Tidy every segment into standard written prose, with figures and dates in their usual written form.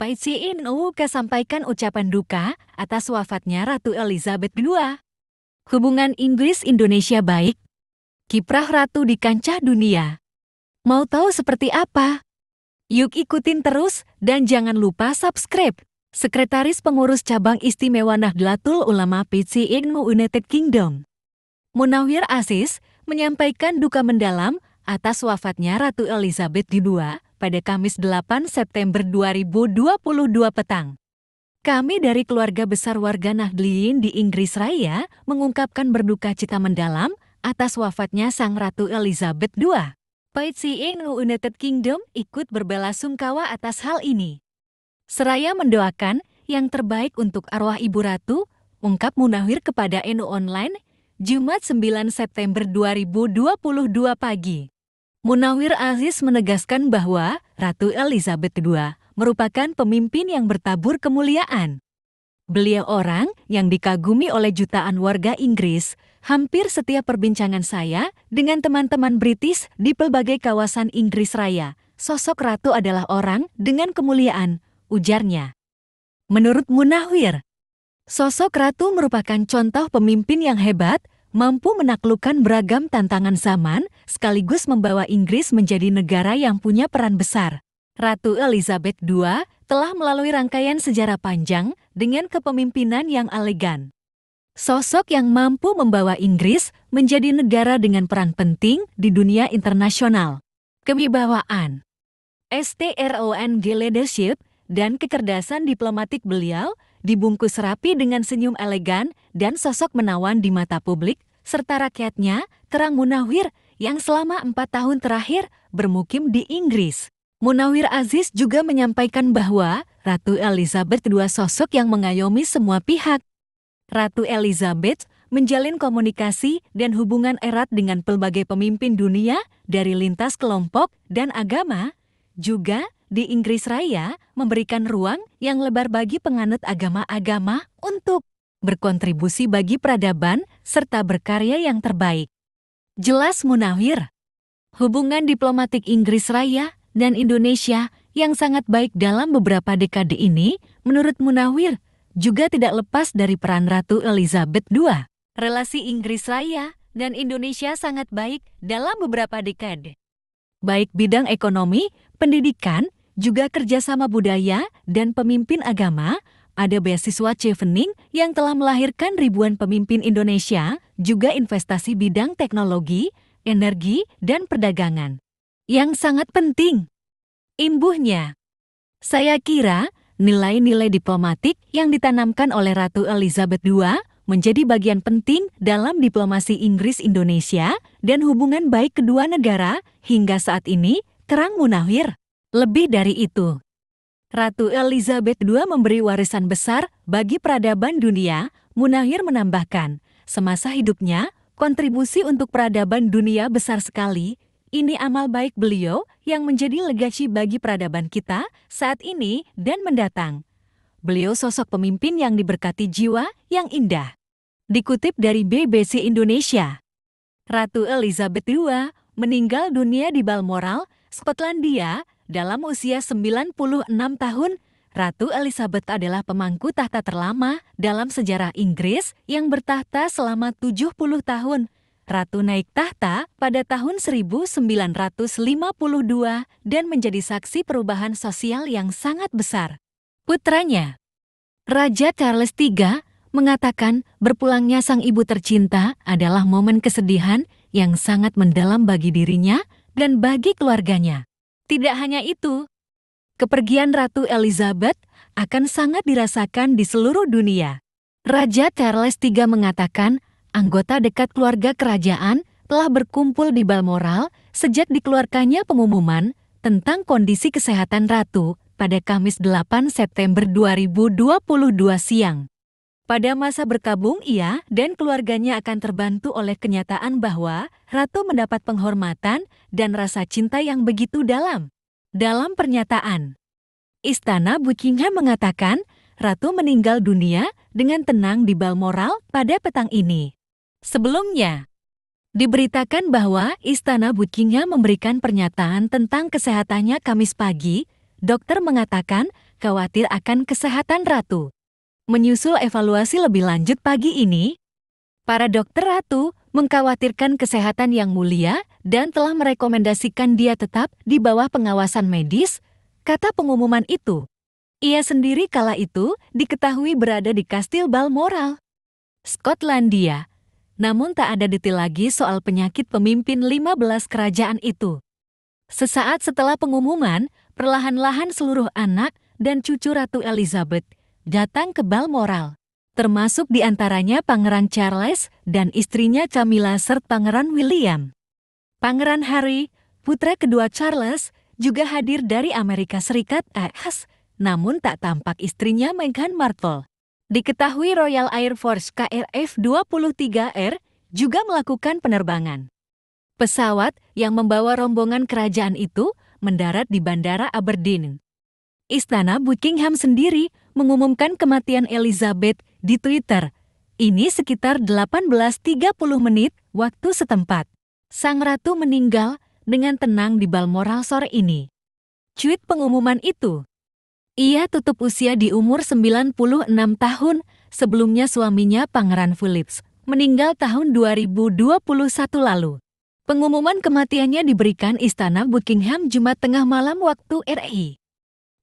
PCNU sampaikan ucapan duka atas wafatnya Ratu Elizabeth II. Hubungan Inggris-Indonesia baik. Kiprah Ratu di kancah dunia. Mau tahu seperti apa? Yuk ikutin terus dan jangan lupa subscribe. Sekretaris Pengurus Cabang Istimewa Nahdlatul Ulama PCNU United Kingdom, Munawir Aziz, menyampaikan duka mendalam atas wafatnya Ratu Elizabeth II pada Kamis 8 September 2022 petang. Kami dari keluarga besar warga Nahdliyin di Inggris Raya mengungkapkan berduka cita mendalam atas wafatnya Sang Ratu Elizabeth II. PCNU United Kingdom ikut berbelasungkawa atas hal ini. Seraya mendoakan yang terbaik untuk arwah Ibu Ratu, ungkap Munawir kepada NU Online, Jumat 9 September 2022 pagi. Munawir Aziz menegaskan bahwa Ratu Elizabeth II merupakan pemimpin yang bertabur kemuliaan. Beliau orang yang dikagumi oleh jutaan warga Inggris. Hampir setiap perbincangan saya dengan teman-teman British di pelbagai kawasan Inggris Raya, sosok Ratu adalah orang dengan kemuliaan, ujarnya. Menurut Munawir, sosok Ratu merupakan contoh pemimpin yang hebat, mampu menaklukkan beragam tantangan zaman, sekaligus membawa Inggris menjadi negara yang punya peran besar. Ratu Elizabeth II telah melalui rangkaian sejarah panjang dengan kepemimpinan yang elegan. Sosok yang mampu membawa Inggris menjadi negara dengan peran penting di dunia internasional. Kewibawaan, strong leadership, dan kecerdasan diplomatik beliau dibungkus rapi dengan senyum elegan dan sosok menawan di mata publik, serta rakyatnya, terang Munawir yang selama 4 tahun terakhir bermukim di Inggris. Munawir Aziz juga menyampaikan bahwa Ratu Elizabeth II sosok yang mengayomi semua pihak. Ratu Elizabeth menjalin komunikasi dan hubungan erat dengan pelbagai pemimpin dunia dari lintas kelompok dan agama, juga di Inggris Raya memberikan ruang yang lebar bagi penganut agama-agama untuk berkontribusi bagi peradaban serta berkarya yang terbaik. Jelas Munawir, hubungan diplomatik Inggris Raya dan Indonesia yang sangat baik dalam beberapa dekade ini, menurut Munawir, juga tidak lepas dari peran Ratu Elizabeth II. Relasi Inggris Raya dan Indonesia sangat baik dalam beberapa dekade. Baik bidang ekonomi, pendidikan, juga kerjasama budaya dan pemimpin agama, ada beasiswa Chevening yang telah melahirkan ribuan pemimpin Indonesia, juga investasi bidang teknologi, energi, dan perdagangan. Yang sangat penting, imbuhnya, saya kira nilai-nilai diplomatik yang ditanamkan oleh Ratu Elizabeth II menjadi bagian penting dalam diplomasi Inggris-Indonesia dan hubungan baik kedua negara hingga saat ini, terang Munawir. Lebih dari itu, Ratu Elizabeth II memberi warisan besar bagi peradaban dunia. Munawir menambahkan, semasa hidupnya, kontribusi untuk peradaban dunia besar sekali. Ini amal baik beliau yang menjadi legasi bagi peradaban kita saat ini dan mendatang. Beliau sosok pemimpin yang diberkati jiwa yang indah. Dikutip dari BBC Indonesia, Ratu Elizabeth II meninggal dunia di Balmoral, Skotlandia dalam usia 96 tahun. Ratu Elizabeth adalah pemangku tahta terlama dalam sejarah Inggris yang bertahta selama 70 tahun. Ratu naik tahta pada tahun 1952 dan menjadi saksi perubahan sosial yang sangat besar. Putranya, Raja Charles III, mengatakan berpulangnya sang ibu tercinta adalah momen kesedihan yang sangat mendalam bagi dirinya dan bagi keluarganya. Tidak hanya itu, kepergian Ratu Elizabeth akan sangat dirasakan di seluruh dunia. Raja Charles III mengatakan, anggota dekat keluarga kerajaan telah berkumpul di Balmoral sejak dikeluarkannya pengumuman tentang kondisi kesehatan Ratu pada Kamis 8 September 2022 siang. Pada masa berkabung, ia dan keluarganya akan terbantu oleh kenyataan bahwa Ratu mendapat penghormatan dan rasa cinta yang begitu dalam. Dalam pernyataan, Istana Buckingham mengatakan Ratu meninggal dunia dengan tenang di Balmoral pada petang ini. Sebelumnya, diberitakan bahwa Istana Buckingham memberikan pernyataan tentang kesehatannya Kamis pagi. Dokter mengatakan khawatir akan kesehatan Ratu. Menyusul evaluasi lebih lanjut pagi ini, para dokter Ratu mengkhawatirkan kesehatan Yang Mulia dan telah merekomendasikan dia tetap di bawah pengawasan medis, kata pengumuman itu. Ia sendiri kala itu diketahui berada di Kastil Balmoral, Skotlandia. Namun tak ada detail lagi soal penyakit pemimpin 15 kerajaan itu. Sesaat setelah pengumuman, perlahan-lahan seluruh anak dan cucu Ratu Elizabeth datang ke Balmoral, termasuk diantaranya Pangeran Charles dan istrinya Camilla serta Pangeran William. Pangeran Harry, putra kedua Charles, juga hadir dari Amerika Serikat namun tak tampak istrinya Meghan Markle. Diketahui Royal Air Force KRF-23R juga melakukan penerbangan. Pesawat yang membawa rombongan kerajaan itu mendarat di Bandara Aberdeen. Istana Buckingham sendiri mengumumkan kematian Elizabeth di Twitter. Ini sekitar 18.30 menit waktu setempat. Sang Ratu meninggal dengan tenang di Balmoral sore ini. Cuit pengumuman itu. Ia tutup usia di umur 96 tahun, sebelumnya suaminya Pangeran Philip meninggal tahun 2021 lalu. Pengumuman kematiannya diberikan Istana Buckingham Jumat tengah malam waktu RI.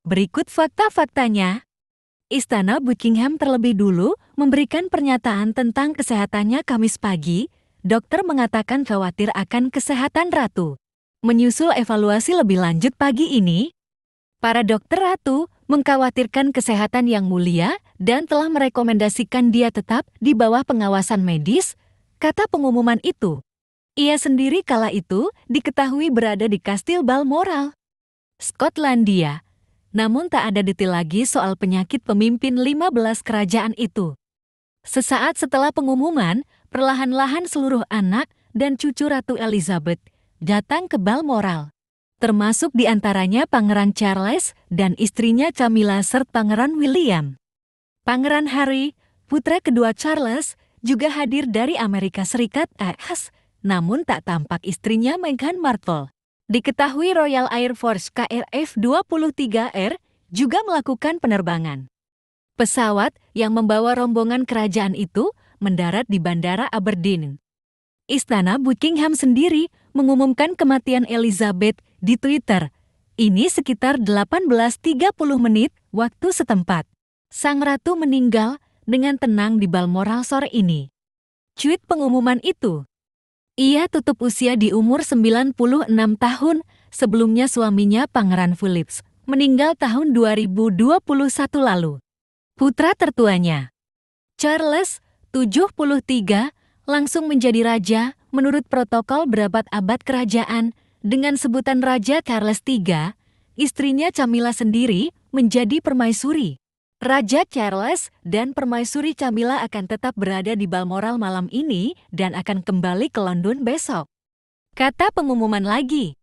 Berikut fakta-faktanya. Istana Buckingham terlebih dulu memberikan pernyataan tentang kesehatannya Kamis pagi. Dokter mengatakan khawatir akan kesehatan Ratu. Menyusul evaluasi lebih lanjut pagi ini, para dokter Ratu mengkhawatirkan kesehatan Yang Mulia dan telah merekomendasikan dia tetap di bawah pengawasan medis, kata pengumuman itu. Ia sendiri kala itu diketahui berada di Kastil Balmoral, Skotlandia. Namun tak ada detail lagi soal penyakit pemimpin 15 kerajaan itu. Sesaat setelah pengumuman, perlahan-lahan seluruh anak dan cucu Ratu Elizabeth datang ke Balmoral, termasuk diantaranya Pangeran Charles dan istrinya Camilla serta Pangeran William. Pangeran Harry, putra kedua Charles, juga hadir dari Amerika Serikat namun tak tampak istrinya Meghan Markle. Diketahui Royal Air Force KRF-23R juga melakukan penerbangan. Pesawat yang membawa rombongan kerajaan itu mendarat di Bandara Aberdeen. Istana Buckingham sendiri mengumumkan kematian Elizabeth di Twitter. Ini sekitar 18.30 menit waktu setempat. Sang Ratu meninggal dengan tenang di Balmoral sore ini. Cuit pengumuman itu. Ia tutup usia di umur 96 tahun, sebelumnya suaminya Pangeran Philip meninggal tahun 2021 lalu. Putra tertuanya, Charles, 73, langsung menjadi raja menurut protokol berabad-abad kerajaan dengan sebutan Raja Charles III. Istrinya Camilla sendiri menjadi permaisuri. Raja Charles dan permaisuri Camilla akan tetap berada di Balmoral malam ini dan akan kembali ke London besok. Kata pengumuman lagi.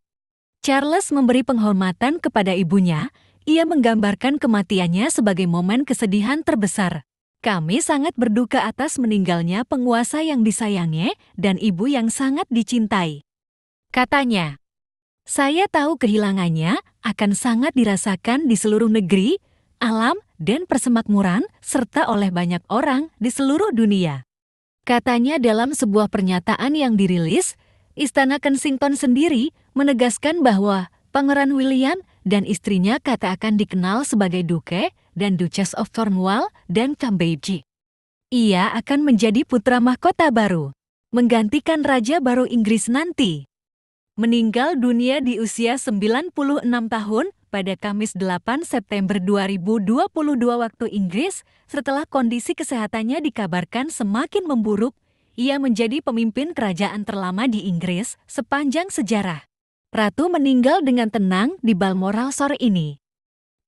Charles memberi penghormatan kepada ibunya. Ia menggambarkan kematiannya sebagai momen kesedihan terbesar. Kami sangat berduka atas meninggalnya penguasa yang disayangi dan ibu yang sangat dicintai. Katanya, saya tahu kehilangannya akan sangat dirasakan di seluruh negeri, alam, dan persemakmuran, serta oleh banyak orang di seluruh dunia. Katanya dalam sebuah pernyataan yang dirilis, Istana Kensington sendiri menegaskan bahwa Pangeran William dan istrinya akan dikenal sebagai Duke dan Duchess of Cornwall dan Cambridge. Ia akan menjadi putra mahkota baru, menggantikan Raja baru Inggris nanti. Meninggal dunia di usia 96 tahun pada Kamis 8 September 2022 waktu Inggris setelah kondisi kesehatannya dikabarkan semakin memburuk. Ia menjadi pemimpin kerajaan terlama di Inggris sepanjang sejarah. Ratu meninggal dengan tenang di Balmoral sore ini.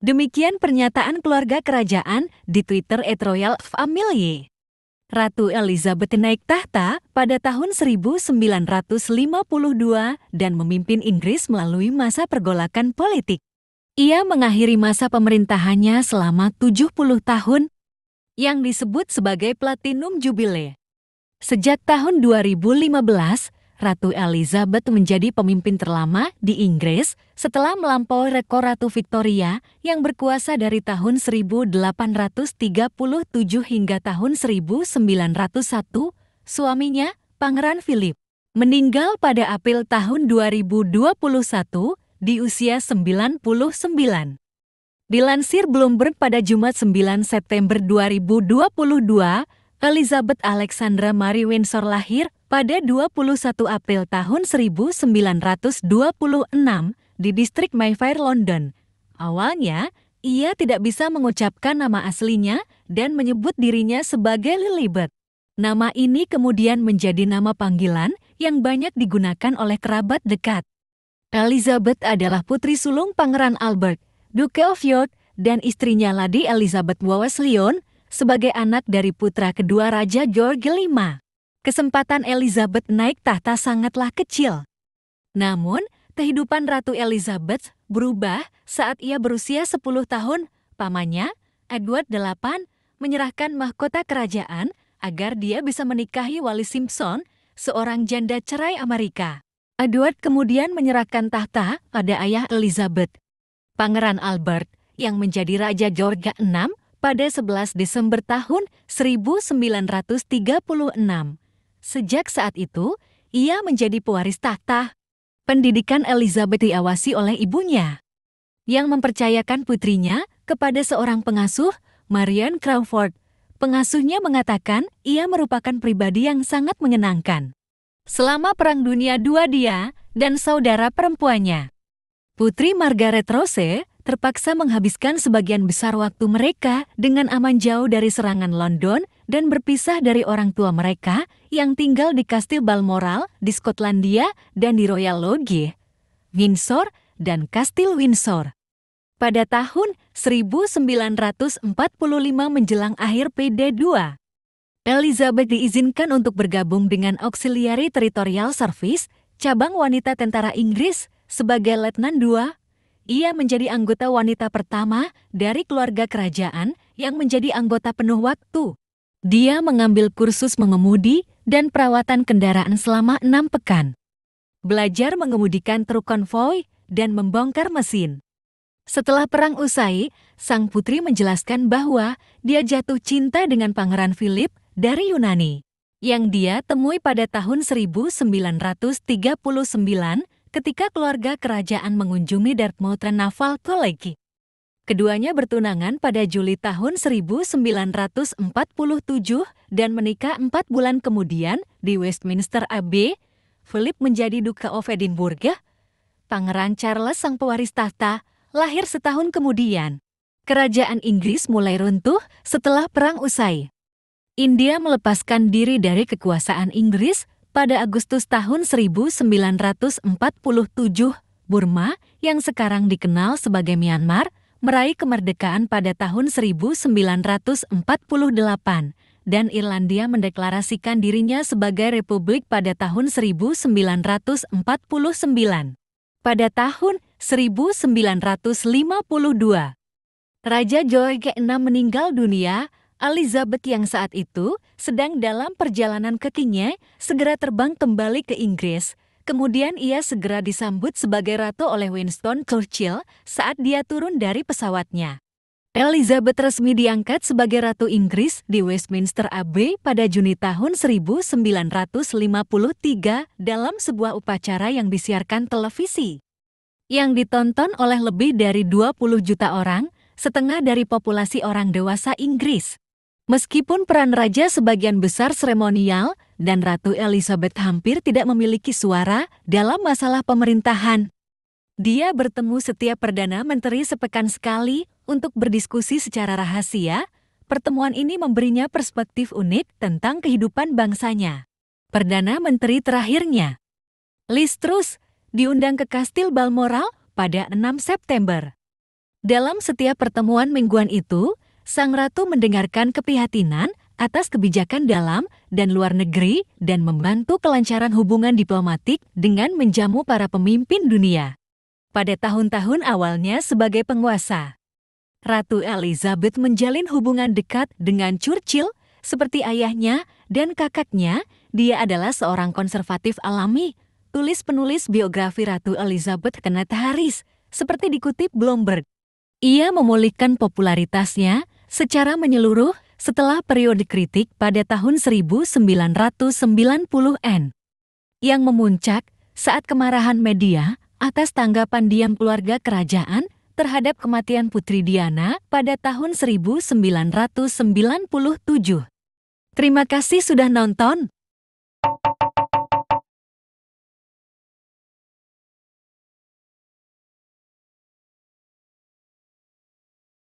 Demikian pernyataan keluarga kerajaan di Twitter @royal_family. Ratu Elizabeth naik tahta pada tahun 1952 dan memimpin Inggris melalui masa pergolakan politik. Ia mengakhiri masa pemerintahannya selama 70 tahun yang disebut sebagai Platinum Jubilee. Sejak tahun 2015, Ratu Elizabeth menjadi pemimpin terlama di Inggris setelah melampaui rekor Ratu Victoria yang berkuasa dari tahun 1837 hingga tahun 1901. Suaminya, Pangeran Philip, meninggal pada April tahun 2021 di usia 99. Dilansir Bloomberg pada Jumat 9 September 2022, Elizabeth Alexandra Mary Windsor lahir pada 21 April tahun 1926 di distrik Mayfair, London. Awalnya, ia tidak bisa mengucapkan nama aslinya dan menyebut dirinya sebagai Lilibet. Nama ini kemudian menjadi nama panggilan yang banyak digunakan oleh kerabat dekat. Elizabeth adalah putri sulung Pangeran Albert, Duke of York, dan istrinya Lady Elizabeth Wellesley sebagai anak dari putra kedua Raja George V. Kesempatan Elizabeth naik tahta sangatlah kecil. Namun, kehidupan Ratu Elizabeth berubah saat ia berusia 10 tahun. Pamannya, Edward VIII, menyerahkan mahkota kerajaan agar dia bisa menikahi Wallis Simpson, seorang janda cerai Amerika. Edward kemudian menyerahkan tahta pada ayah Elizabeth, Pangeran Albert, yang menjadi Raja George VI pada 11 Desember tahun 1936. Sejak saat itu, ia menjadi pewaris tahta. Pendidikan Elizabeth diawasi oleh ibunya, yang mempercayakan putrinya kepada seorang pengasuh, Marian Crawford. Pengasuhnya mengatakan ia merupakan pribadi yang sangat menyenangkan. Selama Perang Dunia II dia dan saudara perempuannya, Putri Margaret Rose, terpaksa menghabiskan sebagian besar waktu mereka dengan aman jauh dari serangan London dan berpisah dari orang tua mereka yang tinggal di Kastil Balmoral di Skotlandia dan di Royal Lodge, Windsor, dan Kastil Windsor. Pada tahun 1945 menjelang akhir PD2, Elizabeth diizinkan untuk bergabung dengan Auxiliary Territorial Service, cabang wanita tentara Inggris, sebagai Letnan II. Ia menjadi anggota wanita pertama dari keluarga kerajaan yang menjadi anggota penuh waktu. Dia mengambil kursus mengemudi dan perawatan kendaraan selama 6 pekan. Belajar mengemudikan truk konvoi dan membongkar mesin. Setelah perang usai, sang putri menjelaskan bahwa dia jatuh cinta dengan Pangeran Philip dari Yunani, yang dia temui pada tahun 1939 ketika keluarga kerajaan mengunjungi Dartmouth Naval College. Keduanya bertunangan pada Juli tahun 1947 dan menikah 4 bulan kemudian di Westminster Abbey. Philip menjadi Duke of Edinburgh. Pangeran Charles sang pewaris tahta lahir setahun kemudian. Kerajaan Inggris mulai runtuh setelah perang usai. India melepaskan diri dari kekuasaan Inggris pada Agustus tahun 1947, Burma, yang sekarang dikenal sebagai Myanmar, meraih kemerdekaan pada tahun 1948, dan Irlandia mendeklarasikan dirinya sebagai republik pada tahun 1949. Pada tahun 1952, Raja George VI meninggal dunia. Elizabeth yang saat itu sedang dalam perjalanan ke Kenya segera terbang kembali ke Inggris. Kemudian ia segera disambut sebagai ratu oleh Winston Churchill saat dia turun dari pesawatnya. Elizabeth resmi diangkat sebagai Ratu Inggris di Westminster Abbey pada Juni tahun 1953 dalam sebuah upacara yang disiarkan televisi, yang ditonton oleh lebih dari 20 juta orang, setengah dari populasi orang dewasa Inggris. Meskipun peran raja sebagian besar seremonial dan Ratu Elizabeth hampir tidak memiliki suara dalam masalah pemerintahan, dia bertemu setiap Perdana Menteri sepekan sekali untuk berdiskusi secara rahasia. Pertemuan ini memberinya perspektif unik tentang kehidupan bangsanya. Perdana Menteri terakhirnya, Liz Truss, diundang ke Kastil Balmoral pada 6 September. Dalam setiap pertemuan mingguan itu, sang ratu mendengarkan keprihatinan atas kebijakan dalam dan luar negeri dan membantu kelancaran hubungan diplomatik dengan menjamu para pemimpin dunia. Pada tahun-tahun awalnya sebagai penguasa, Ratu Elizabeth menjalin hubungan dekat dengan Churchill seperti ayahnya dan kakaknya Dia adalah seorang konservatif alami, tulis penulis biografi Ratu Elizabeth Kenneth Harris, seperti dikutip Bloomberg. Ia memulihkan popularitasnya secara menyeluruh setelah periode kritik pada tahun 1990-an, yang memuncak saat kemarahan media atas tanggapan diam keluarga kerajaan terhadap kematian Putri Diana pada tahun 1997. Terima kasih sudah nonton.